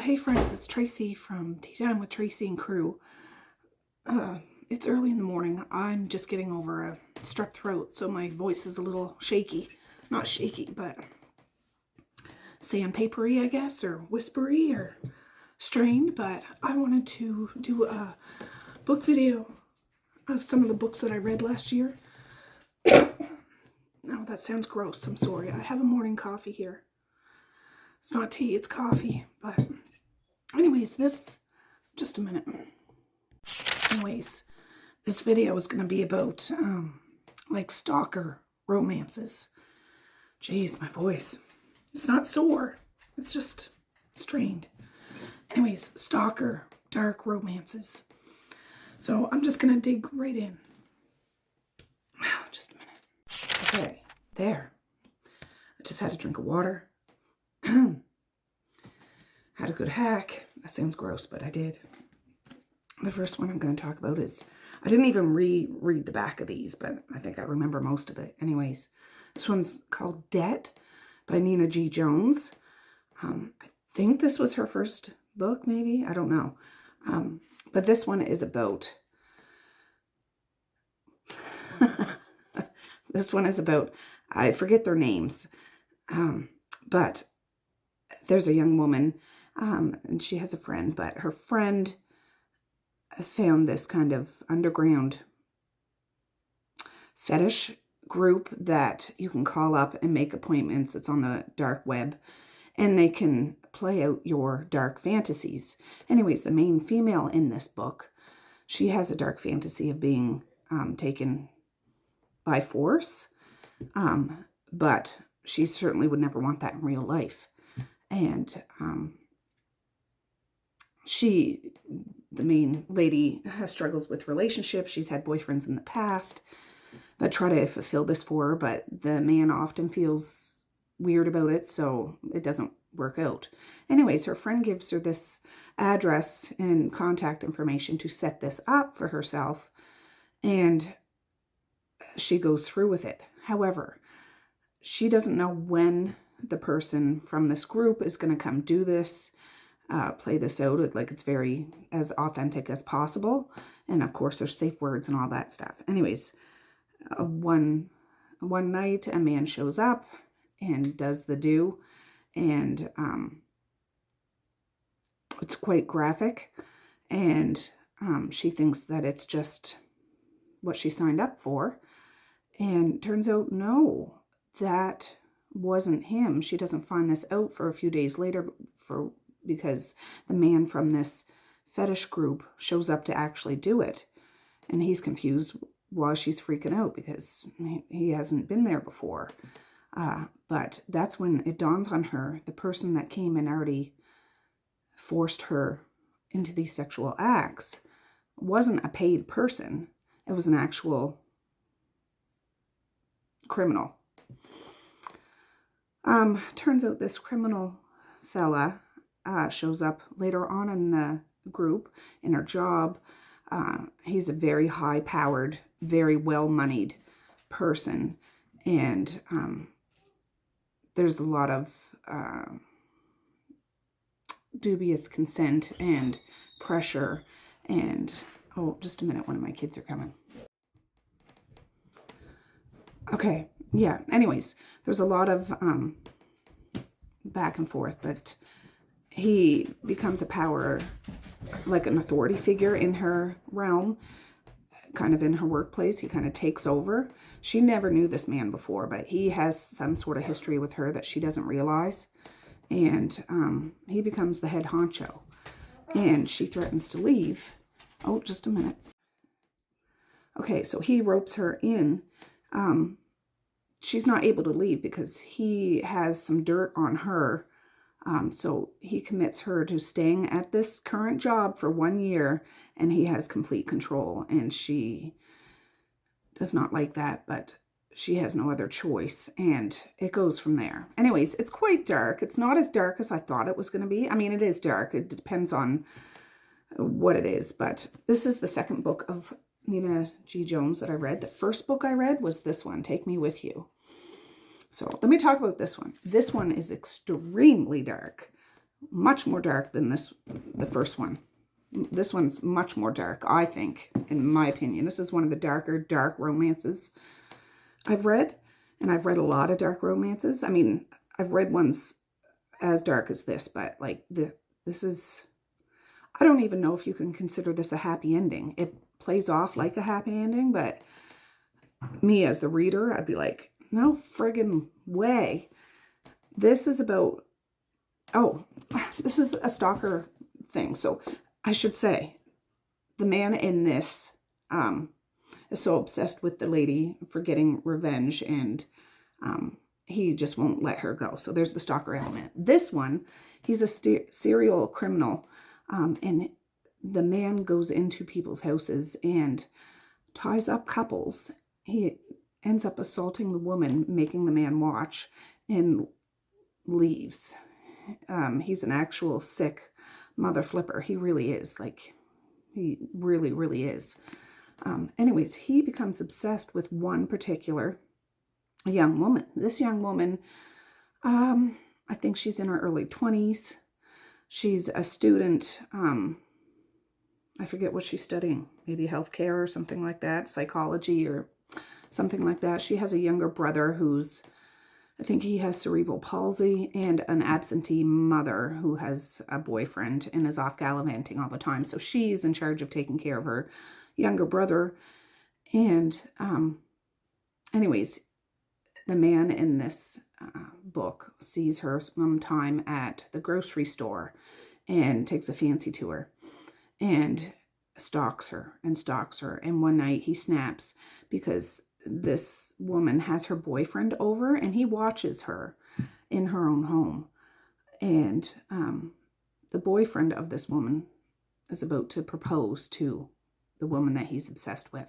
hey friends, it's Tracey from Tea Time with Tracey and Crew. It's early in the morning. I'm just getting over a strep throat, so my voice is a little shaky. Not shaky, but sandpapery, I guess, or whispery, or strained. But I wanted to do a book video of some of the books that I read last year. Oh, that sounds gross. I'm sorry. I have a morning coffee here. It's not tea, it's coffee. But anyways, just a minute. Anyways, this video is going to be about like stalker romances. Jeez, my voice. It's not sore. It's just strained. Anyways, stalker, dark romances. So I'm just going to dig right in. Just a minute. Okay, there. I just had a drink of water. Had a good hack. That sounds gross, but I did. The first one I'm going to talk about is, I didn't even read the back of these, but I think I remember most of it. Anyways, this one's called Debt by Nina G. Jones. I think this was her first book, maybe. I don't know. But this one is about... This one is about, I forget their names, but there's a young woman, and she has a friend, but her friend found this kind of underground fetish group that you can call up and make appointments. It's on the dark web, and they can play out your dark fantasies. Anyways, the main female in this book, she has a dark fantasy of being taken by force, but she certainly would never want that in real life. And the main lady, has struggles with relationships. She's had boyfriends in the past that try to fulfill this for her, but the man often feels weird about it, so it doesn't work out. Anyways, her friend gives her this address and contact information to set this up for herself, and she goes through with it. However, she doesn't know when the person from this group is going to come do this, play this out. Like, it's very as authentic as possible. And of course, there's safe words and all that stuff. Anyways, one night, a man shows up and does the do. And it's quite graphic. And she thinks that it's just what she signed up for. And turns out, no, that wasn't him. She doesn't find this out for a few days later because the man from this fetish group shows up to actually do it. And he's confused while she's freaking out because he hasn't been there before. But that's when it dawns on her, the person that came and already forced her into these sexual acts wasn't a paid person. It was an actual criminal. Turns out this criminal fella shows up later on in the group, in her job. He's a very high-powered, very well-moneyed person, and there's a lot of dubious consent and pressure, and oh, just a minute, one of my kids are coming. Okay, yeah, anyways, there's a lot of back and forth, but he becomes a power, like an authority figure in her realm, kind of in her workplace. He kind of takes over. She never knew this man before, but he has some sort of history with her that she doesn't realize, and he becomes the head honcho, and she threatens to leave. Oh, just a minute. Okay, so he ropes her in. She's not able to leave because he has some dirt on her. So he commits her to staying at this current job for 1 year, and he has complete control. And she does not like that, but she has no other choice. And it goes from there. Anyways, it's quite dark. It's not as dark as I thought it was going to be. I mean, it is dark. It depends on what it is. But this is the second book of Nina G. Jones that I read. The first book I read was this one, Take Me With You. So let me talk about this one. This one is extremely dark. much more dark than the first one. This one's much more dark, I think, in my opinion. This is one of the dark romances I've read. And I've read a lot of dark romances. I mean, I've read ones as dark as this, but like this is, I don't even know if you can consider this a happy ending. It plays off like a happy ending, but me as the reader, I'd be like, no friggin' way. This is about, oh, this is a stalker thing. So I should say, the man in this is so obsessed with the lady for getting revenge, and he just won't let her go. So there's the stalker element. This one, he's a serial criminal, and the man goes into people's houses and ties up couples. He ends up assaulting the woman, making the man watch, and leaves. He's an actual sick mother flipper. He really is. Like, he really, really is. Anyways, he becomes obsessed with one particular young woman. This young woman, I think she's in her early 20s. She's a student. I forget what she's studying. Maybe healthcare or something like that. Psychology or something like that. She has a younger brother who's, I think he has cerebral palsy, and an absentee mother who has a boyfriend and is off gallivanting all the time. So she's in charge of taking care of her younger brother. And anyways, the man in this book sees her sometime at the grocery store and takes a fancy to her and stalks her and stalks her. And one night he snaps because this woman has her boyfriend over, and he watches her in her own home. And the boyfriend of this woman is about to propose to the woman that he's obsessed with.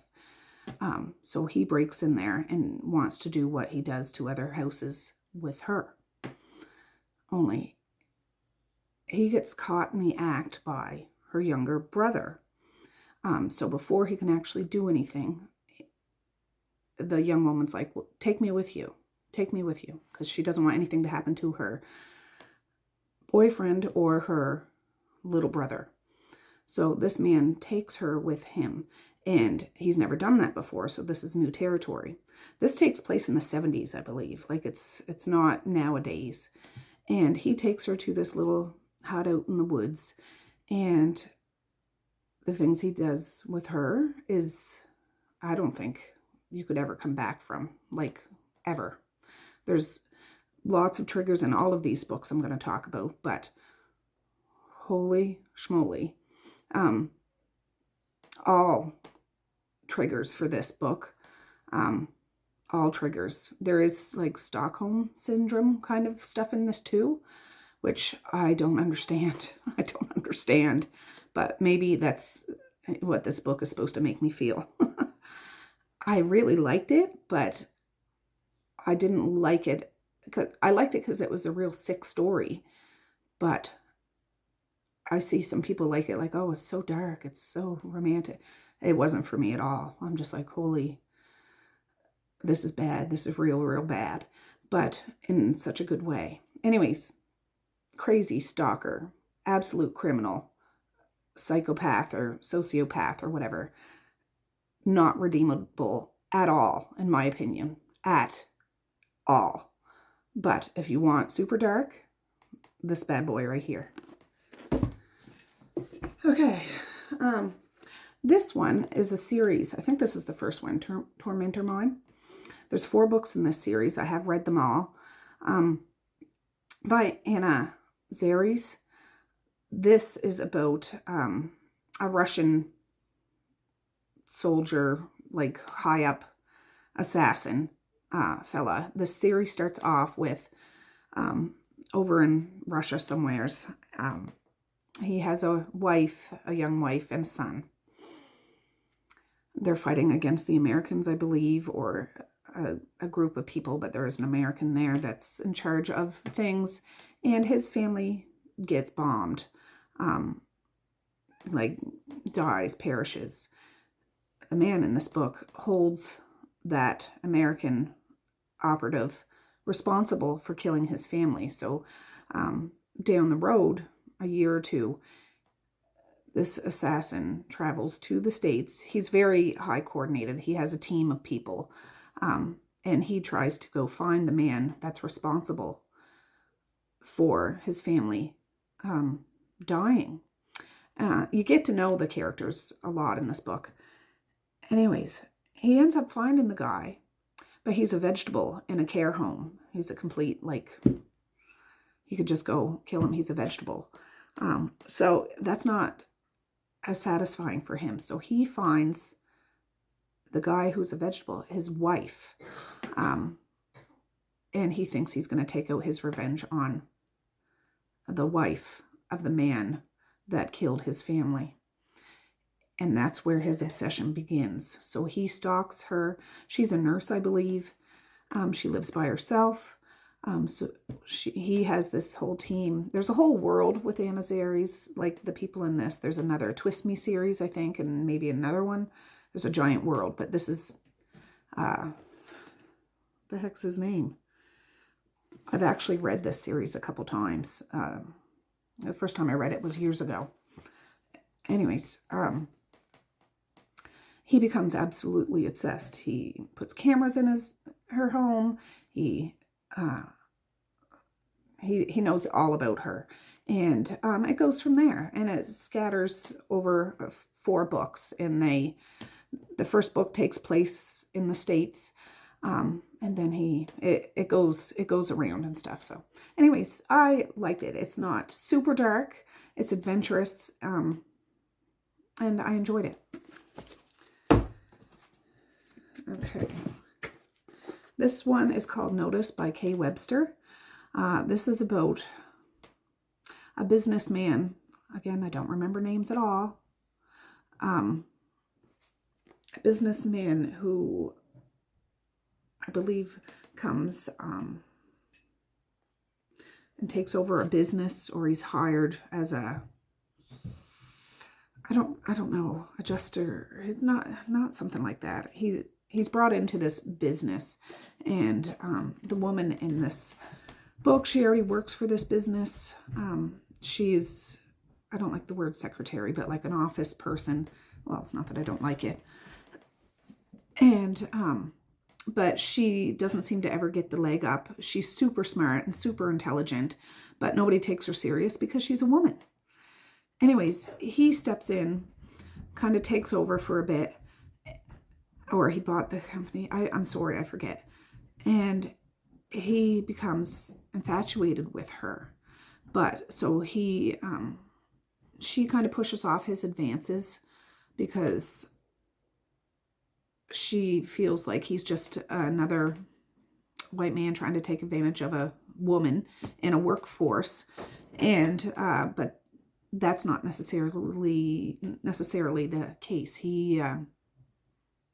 So he breaks in there and wants to do what he does to other houses with her. Only he gets caught in the act by her younger brother. So before he can actually do anything, the young woman's like, well, take me with you. Take me with you. Because she doesn't want anything to happen to her boyfriend or her little brother. So this man takes her with him. And he's never done that before. So this is new territory. This takes place in the 70s, I believe. Like it's not nowadays. And he takes her to this little hut out in the woods. And the things he does with her is, I don't think you could ever come back from, like, ever. There's lots of triggers in all of these books I'm going to talk about, but holy schmoly. All triggers for this book. All triggers. There is, like, Stockholm Syndrome kind of stuff in this too, which I don't understand. I don't understand. But maybe that's what this book is supposed to make me feel. I really liked it, but I didn't like it. I liked it because it was a real sick story. But I see some people like it, like, oh, it's so dark. It's so romantic. It wasn't for me at all. I'm just like, holy, this is bad. This is real, real bad. But in such a good way. Anyways, crazy stalker, absolute criminal, psychopath or sociopath or whatever. Not redeemable at all, in my opinion. At all. But if you want super dark, this bad boy right here. Okay. This one is a series. I think this is the first one, Tormentor Mine. There's 4 books in this series. I have read them all. By Anna Zaris. This is about a Russian soldier, like high up assassin fella. The series starts off with over in Russia somewheres. He has a wife, a young wife, and a son. They're fighting against the Americans, I believe, or a group of people, but there is an American there that's in charge of things, and his family gets bombed, like dies, perishes. The man in this book holds that American operative responsible for killing his family. So down the road, a year or two, this assassin travels to the States. He's very high coordinated. He has a team of people. And he tries to go find the man that's responsible for his family dying. You get to know the characters a lot in this book. Anyways, he ends up finding the guy, but he's a vegetable in a care home. He's a complete, like, you could just go kill him. He's a vegetable. So that's not as satisfying for him. So he finds the guy who's a vegetable, his wife, and he thinks he's going to take out his revenge on the wife of the man that killed his family. And that's where his obsession begins. So he stalks her. She's a nurse, I believe. She lives by herself. He has this whole team. There's a whole world with Anna Zary's, like the people in this. There's another Twist Me series, I think, and maybe another one. There's a giant world, but this is, the heck's his name? I've actually read this series a couple times. The first time I read it was years ago. Anyways, he becomes absolutely obsessed. He puts cameras in her home. He knows all about her. And it goes from there. And it scatters over 4 books. And the first book takes place in the States. And then it goes around and stuff. So anyways, I liked it. It's not super dark. It's adventurous. And I enjoyed it. Okay. This one is called Notice by Kay Webster. This is about a businessman. Again, I don't remember names at all. A businessman who, I believe, comes and takes over a business, or he's hired as a, I don't know, adjuster. Not something like that. He's brought into this business, and the woman in this book, she already works for this business. She's, I don't like the word secretary, but like an office person. Well, it's not that I don't like it. And but she doesn't seem to ever get the leg up. She's super smart and super intelligent, but nobody takes her serious because she's a woman. Anyways, he steps in, kind of takes over for a bit, or he bought the company. I'm sorry, I forget. And he becomes infatuated with her. But so she kind of pushes off his advances because she feels like he's just another white man trying to take advantage of a woman in a workforce. And but that's not necessarily the case. He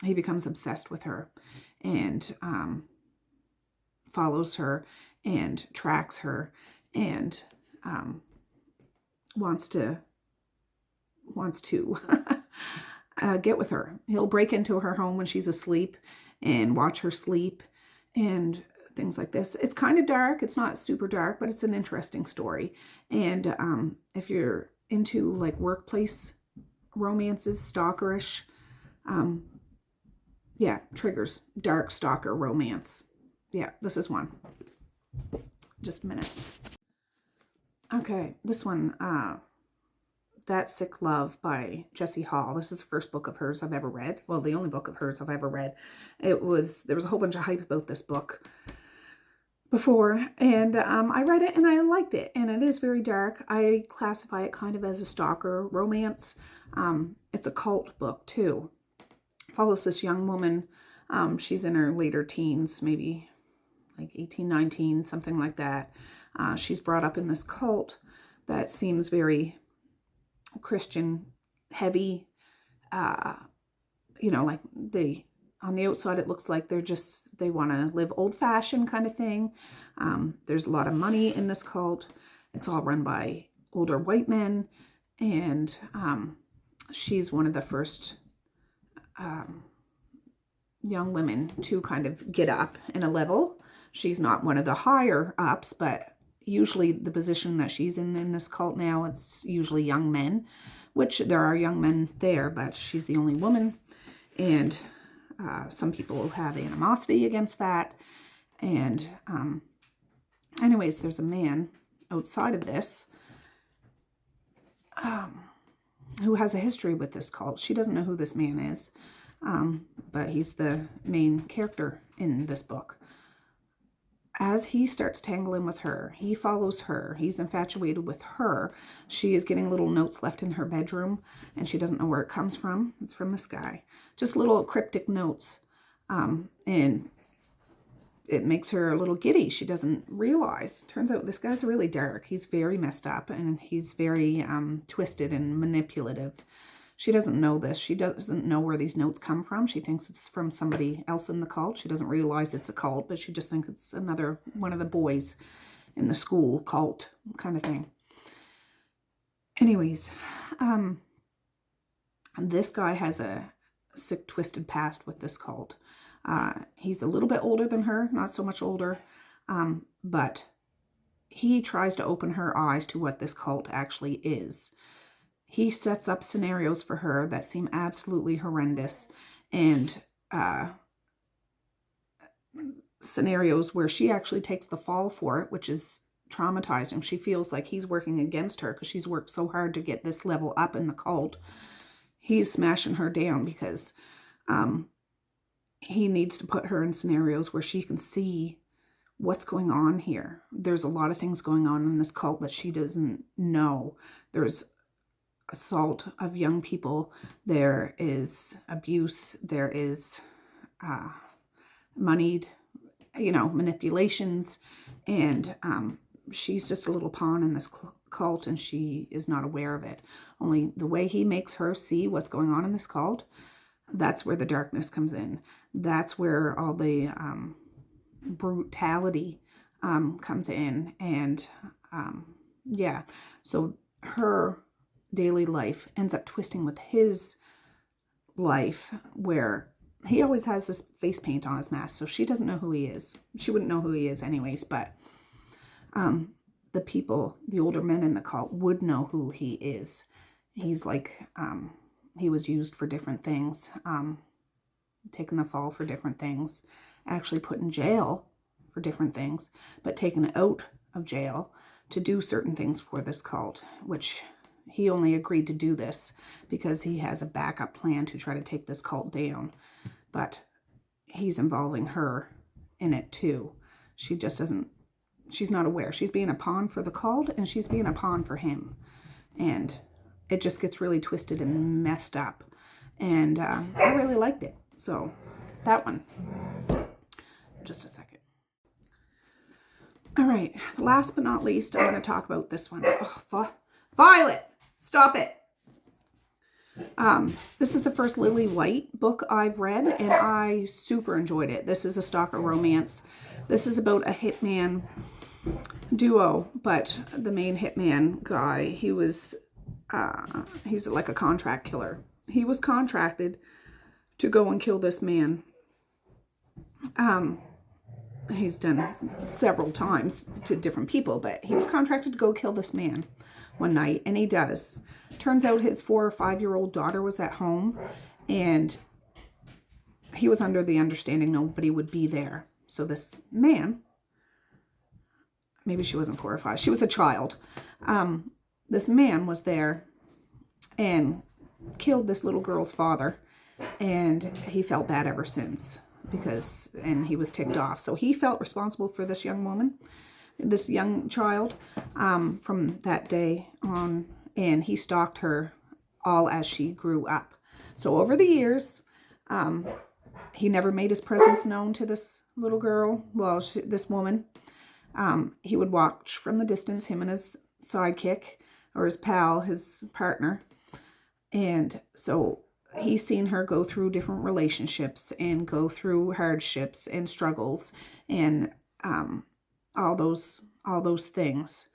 becomes obsessed with her and follows her and tracks her and wants to get with her. He'll break into her home when she's asleep and watch her sleep and things like this. It's kind of dark. It's not super dark, but it's an interesting story. And if you're into like workplace romances, stalkerish, yeah, triggers dark stalker romance. Yeah, this is one. Just a minute. Okay, this one, That Sick Love by Jessie Hall. This is the first book of hers I've ever read. Well, the only book of hers I've ever read. There was a whole bunch of hype about this book before, and I read it and I liked it, and it is very dark. I classify it kind of as a stalker romance. It's a cult book too. Follows this young woman. She's in her later teens, maybe like 18, 19, something like that. She's brought up in this cult that seems very Christian heavy. Like on the outside, it looks like they want to live old fashioned kind of thing. There's a lot of money in this cult. It's all run by older white men. And she's one of the first young women to kind of get up in a level. She's not one of the higher ups, but usually the position that she's in this cult now, it's usually young men, which there are young men there, but she's the only woman. And some people have animosity against that. And anyways, there's a man outside of this who has a history with this cult. She doesn't know who this man is, but he's the main character in this book. As he starts tangling with her, he follows her. He's infatuated with her. She is getting little notes left in her bedroom, and she doesn't know where it comes from. It's from this guy. Just little cryptic notes. And it makes her a little giddy. She doesn't realize. Turns out this guy's really dark. He's very messed up, and he's very twisted and manipulative. She doesn't know this. She doesn't know where these notes come from. She thinks it's from somebody else in the cult. She doesn't realize it's a cult, but she just thinks it's another one of the boys in the school cult kind of thing. Anyways, this guy has a sick, twisted past with this cult. He's a little bit older than her, not so much older, but he tries to open her eyes to what this cult actually is. He sets up scenarios for her that seem absolutely horrendous, and scenarios where she actually takes the fall for it, which is traumatizing. She feels like he's working against her because she's worked so hard to get this level up in the cult. He's smashing her down because he needs to put her in scenarios where she can see what's going on here. There's a lot of things going on in this cult that she doesn't know. There's assault of young people. There is abuse. There is moneyed, manipulations. And she's just a little pawn in this cult, and she is not aware of it. Only the way he makes her see what's going on in this cult, that's where the darkness comes in. That's where all the brutality comes in. And yeah, so her daily life ends up twisting with his life, where he always has this face paint on his mask, so she doesn't know who he is. She wouldn't know who he is anyways, but the people, the older men in the cult, would know who he is. He's like, he was used for different things, taken the fall for different things, actually put in jail for different things, but taken out of jail to do certain things for this cult, which he only agreed to do this because he has a backup plan to try to take this cult down. But he's involving her in it too. She just doesn't, she's not aware. She's being a pawn for the cult, and she's being a pawn for him. And it just gets really twisted and messed up. And I really liked it. So that one. Just a second. All right. Last but not least, I'm going to talk about this one. Oh, Violet! Stop it. This is the first Lily White book I've read, and I super enjoyed it. This is a stalker romance. This is about a hitman duo, but the main hitman guy, he's like a contract killer. He was contracted to go and kill this man. He's done several times to different people, but he was contracted to go kill this man one night, and he does. Turns out his 4 or 5-year-old daughter was at home, and he was under the understanding nobody would be there. So this man, maybe she wasn't 4 or 5, she was a child. This man was there and killed this little girl's father, and he felt bad ever since and he was ticked off. So he felt responsible for this young woman, this young child, from that day on, and he stalked her all as she grew up. So over the years, he never made his presence known to this little girl, this woman. He would watch from the distance, him and his sidekick, or his pal, his partner. And so he's seen her go through different relationships and go through hardships and struggles and all those things.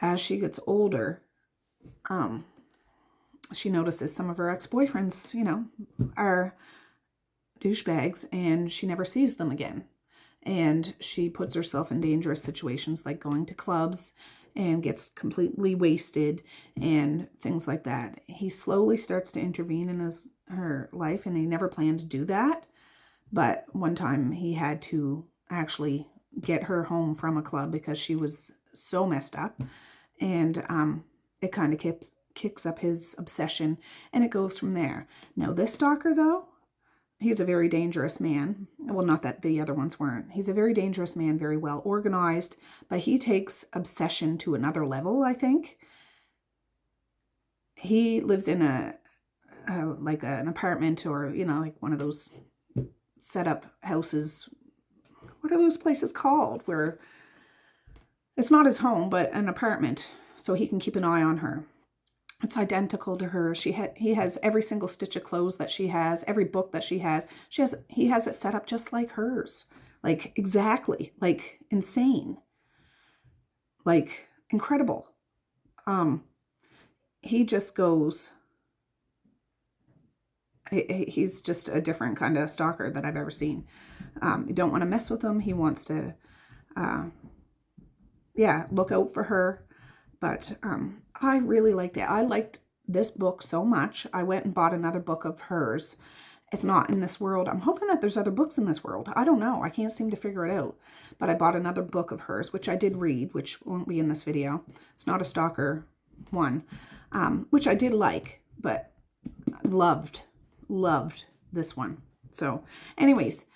As she gets older, she notices some of her ex-boyfriends, are douchebags, and she never sees them again. and she puts herself in dangerous situations like going to clubs and gets completely wasted and things like that. He slowly starts to intervene in her life, and he never planned to do that. But one time he had to actually get her home from a club because she was so messed up. And it kind of kicks up his obsession, and it goes from there. Now, this stalker, though, he's a very dangerous man. Well, not that the other ones weren't. He's a very dangerous man, very well organized, but he takes obsession to another level, I think. He lives in like an apartment, or, you know, like one of those set up houses. What are those places called? Where it's not his home, but an apartment, so he can keep an eye on her. It's identical to her. He has every single stitch of clothes that she has, every book that she has. He has it set up just like hers. Like, exactly. Like, insane. Like, incredible. He just goes... He's just a different kind of stalker that I've ever seen. You don't want to mess with him. He wants to, look out for her. But I really liked it. I liked this book so much. I went and bought another book of hers. It's not in this world. I'm hoping that there's other books in this world. I don't know. I can't seem to figure it out. But I bought another book of hers, which I did read, which won't be in this video. It's not a stalker one, which I did like, but loved this one. So anyways,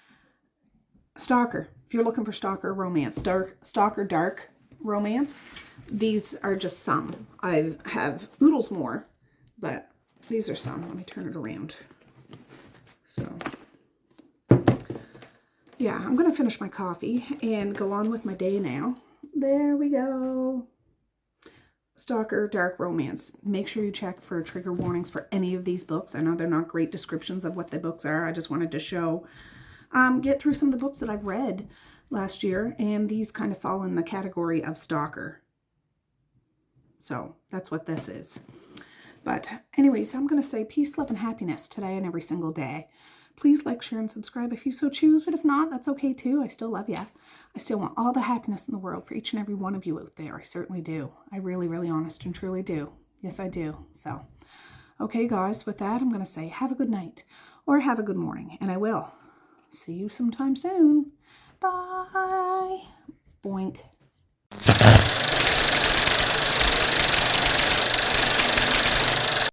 Stalker. If you're looking for stalker romance, stalker dark romance, these are just some. I have oodles more, but these are some. Let me turn it around. So yeah, I'm going to finish my coffee and go on with my day now. There we go. Stalker dark romance. Make sure you check for trigger warnings for any of these books. I know they're not great descriptions of what the books are. I just wanted to show, get through some of the books that I've read last year, and these kind of fall in the category of stalker. So that's what this is. But anyways, I'm going to say peace, love, and happiness today and every single day. Please like, share, and subscribe if you so choose. But if not, that's okay too. I still love you. I still want all the happiness in the world for each and every one of you out there. I certainly do. I really, really honest and truly do. Yes, I do. So, okay, guys, with that, I'm going to say have a good night or have a good morning. And I will see you sometime soon. Bye. Boink.